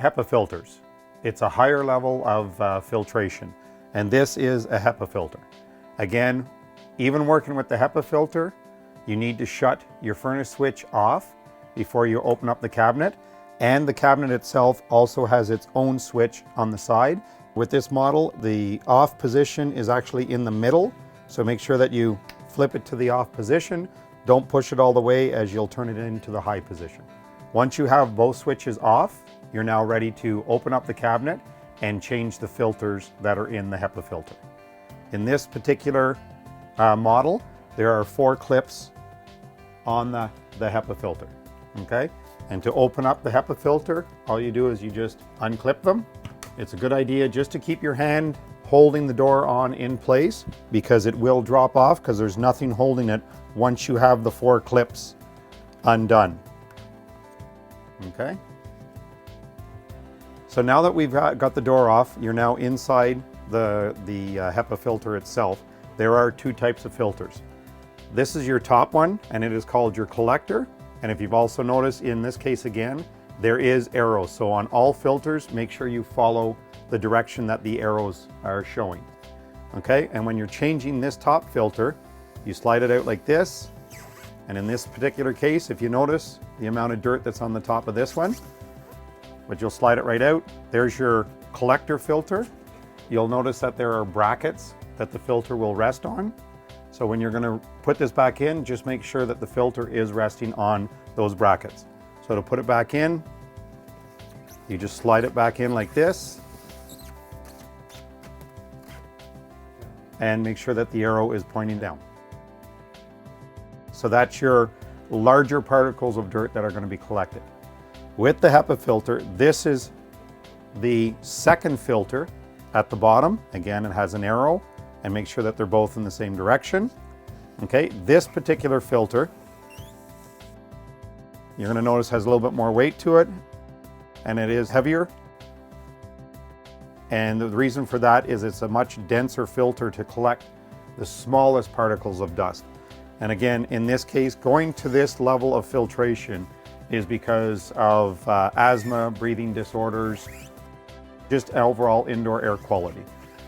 HEPA filters. It's a higher level of filtration, and this is a HEPA filter. Again, even working with the HEPA filter, you need to shut your furnace switch off before you open up the cabinet, and the cabinet itself also has its own switch on the side. With this model, the off position is actually in the middle, so make sure that you flip it to the off position. Don't push it all the way, as you'll turn it into the high position. Once you have both switches off, you're now ready to open up the cabinet and change the filters that are in the HEPA filter. In this particular model, there are 4 clips on the HEPA filter, okay? And to open up the HEPA filter, all you do is you just unclip them. It's a good idea just to keep your hand holding the door on in place, because it will drop off, because there's nothing holding it once you have the 4 clips undone. Okay? So now that we've got the door off, you're now inside the HEPA filter itself. There are 2 types of filters. This is your top one, and it is called your collector. And if you've also noticed, in this case again, there is arrows. So on all filters, make sure you follow the direction that the arrows are showing. Okay, and when you're changing this top filter, you slide it out like this. And in this particular case, if you notice the amount of dirt that's on the top of this one, but you'll slide it right out. There's your collector filter. You'll notice that there are brackets that the filter will rest on. So when you're gonna put this back in, just make sure that the filter is resting on those brackets. So to put it back in, you just slide it back in like this, and make sure that the arrow is pointing down. So that's your larger particles of dirt that are going to be collected. With the HEPA filter, this is the second filter at the bottom. Again, it has an arrow, and make sure that they're both in the same direction. Okay, this particular filter, you're going to notice has a little bit more weight to it, and it is heavier. And the reason for that is it's a much denser filter to collect the smallest particles of dust. And again, in this case, going to this level of filtration is because of asthma, breathing disorders, just overall indoor air quality.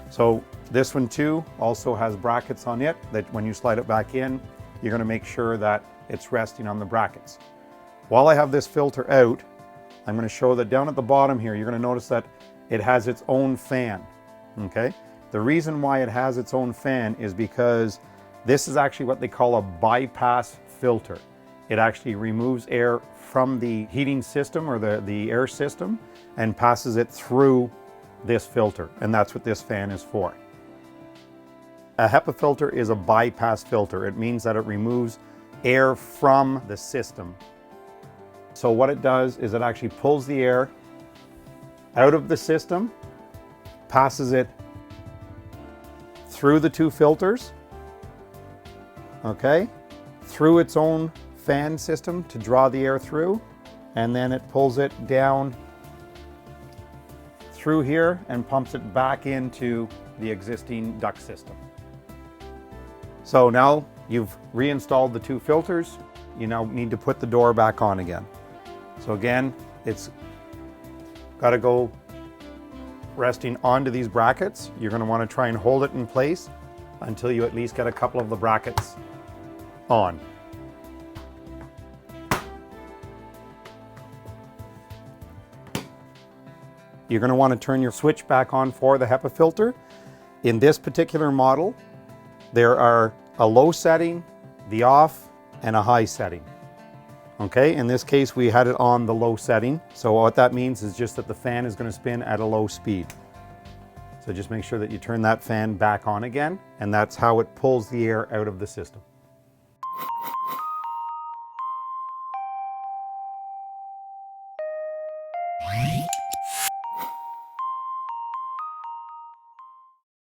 So this one too also has brackets on it that when you slide it back in, you're going to make sure that it's resting on the brackets. While I have this filter out, I'm going to show that down at the bottom here, you're going to notice that it has its own fan, okay? The reason why it has its own fan is because this is actually what they call a bypass filter. It actually removes air from the heating system or the air system and passes it through this filter, and that's what this fan is for. A HEPA filter is a bypass filter. It means that it removes air from the system. So what it does is it actually pulls the air out of the system, passes it through the 2 filters, okay, through its own fan system to draw the air through, and then it pulls it down through here and pumps it back into the existing duct system. So now you've reinstalled the 2 filters, you now need to put the door back on again. So again, it's got to go resting onto these brackets. You're going to want to try and hold it in place until you at least get a couple of the brackets on. You're going to want to turn your switch back on for the HEPA filter. In this particular model, there are a low setting, the off, and a high setting. Okay, in this case, we had it on the low setting. So what that means is just that the fan is going to spin at a low speed. So just make sure that you turn that fan back on again, and that's how it pulls the air out of the system.